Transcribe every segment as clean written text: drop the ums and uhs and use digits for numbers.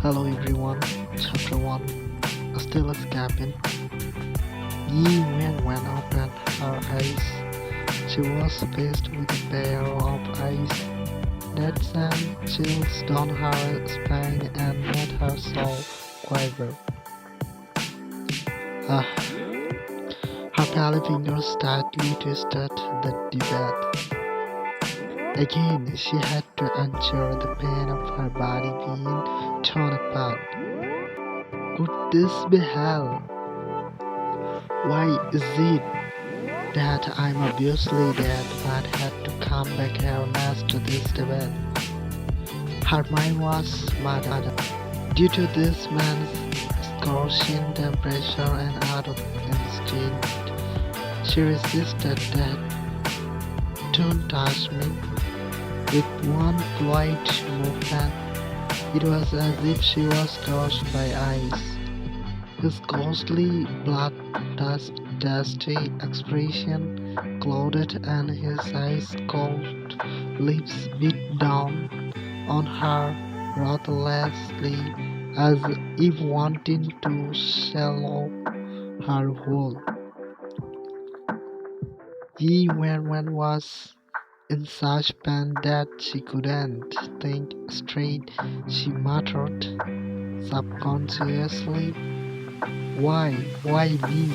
Hello everyone, Chapter 1. Still escaping. Yi Wen opened her eyes. She was faced with a pair of eyes that sent chills down her spine and made her soul quiver. Ah, her pale fingers tightly twisted the bed. Again, she had to endure the pain of her body being torn apart. Could this be hell? Why is it that I'm obviously dead but had to come back here next to this devil? Her mind was mad. Due to this man's scorching temperature and out of instinct, she resisted that. Don't touch me. With one flight movement, it was as if she was touched by ice. His ghostly, blood-dusty expression clouded and his ice-cold lips beat down on her ruthlessly as if wanting to swallow her whole. Yi Wen was in such pain that she couldn't think straight. She muttered subconsciously, Why me?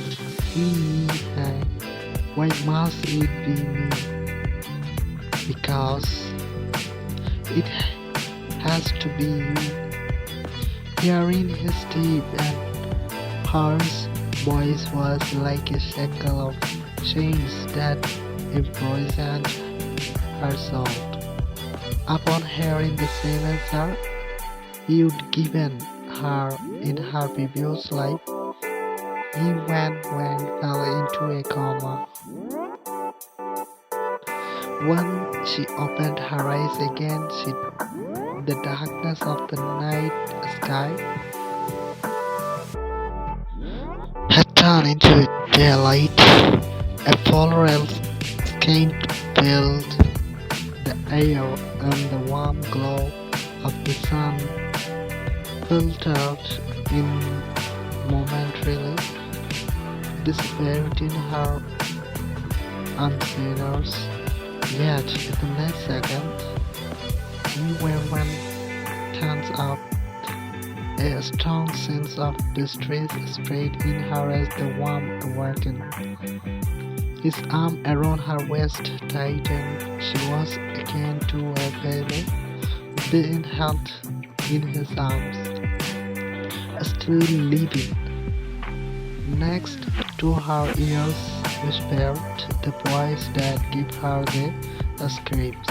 See me, why must it be me? Because it has to be you. Hearing his deep and harsh voice was like a shackle of chains that imprisoned her soul. Upon hearing the same answer you'd given her in her previous life, Yi Wen fell into a coma. When she opened her eyes again, the darkness of the night sky had turned into daylight. A floral skin filled the air, and the warm glow of the sun filtered in momentarily, dissipating her unseeners. Yet, in the next second, Yi Wen turns up. A strong sense of distress spread in her as the warmth awakened. His arm around her waist tightened. She was akin to a baby being held in his arms, still living. Next to her ears whispered the voice that gave her the screams.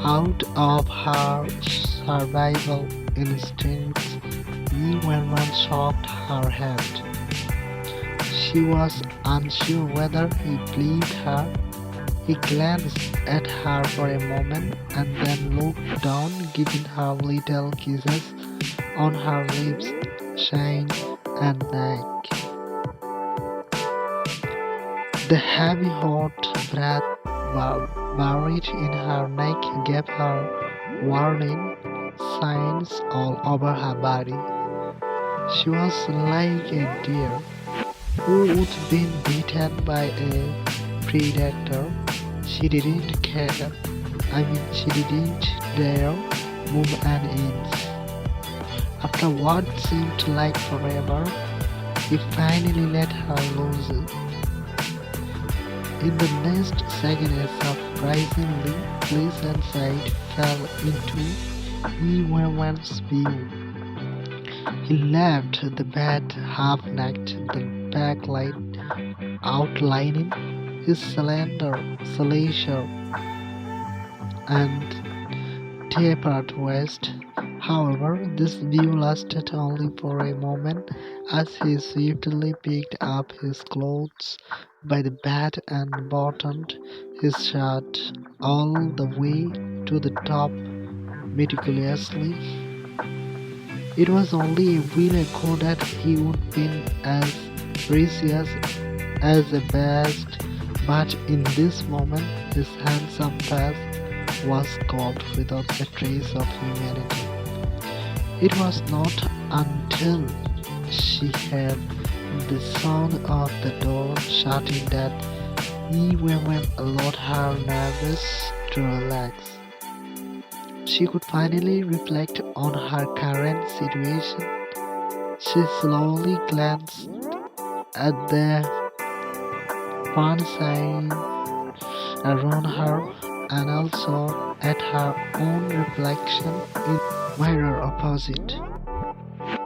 Out of her survival instincts, Yi Wen shook her head. She was unsure whether he believed her. He glanced at her for a moment and then looked down, giving her little kisses on her lips, chin, and neck. The heavy hot breath buried in her neck gave her warning signs all over her body. She was like a deer who would been bitten by a predator. She didn't care. She didn't dare move an inch. After what seemed like forever, he finally let her loose. In the next second, a surprisingly pleasant sight fell into Yi Wen's view. He left the bed half-naked, the backlight outlining his slender stature and tapered waist. However, this view lasted only for a moment as he swiftly picked up his clothes by the bed and buttoned his shirt all the way to the top meticulously. It was only a week ago that he would been as precious as a beast, but in this moment his handsome face was gaunt without a trace of humanity. It was not until she heard the sound of the door shutting that E.S.E allowed her nerves to relax. She could finally reflect on her current situation. She slowly glanced at the furniture around her and also at her own reflection in the mirror opposite.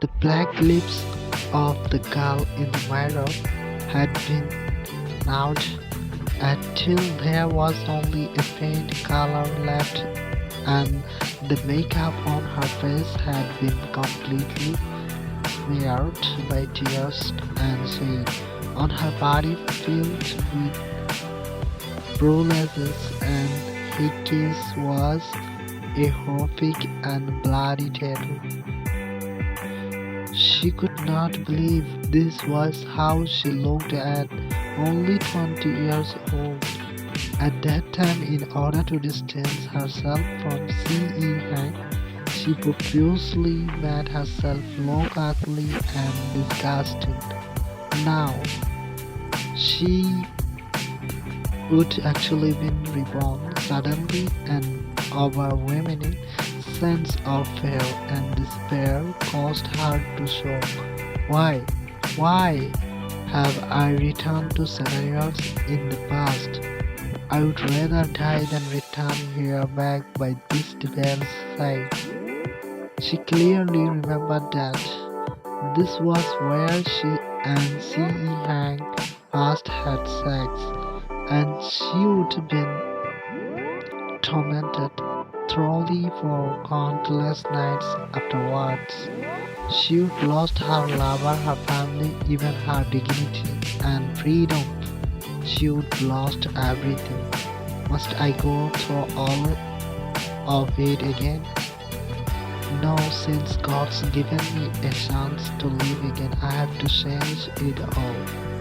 The black lips of the girl in the mirror had been nude until there was only a faint color left, and the makeup on her face had been completely smeared by tears and sweat. On her body filled with bruises and hickeys was a horrific and bloody tattoo. She could not believe this was how she looked at only 20 years old. At that time, in order to distance herself from C.E. Hank, she profusely made herself look ugly and disgusting. Now, she would actually been reborn suddenly, an overwhelming sense of fear and despair caused her to shock. Why? Why have I returned to scenarios in the past? I would rather die than return here back by this devil's side. She clearly remembered that this was where she and C.E. Hank first had sex, and she would have been tormented thoroughly for countless nights afterwards. She would lost her lover, her family, even her dignity and freedom. She would lost everything. Must I go through all of it again? No, since God's given me a chance to live again, I have to change it all.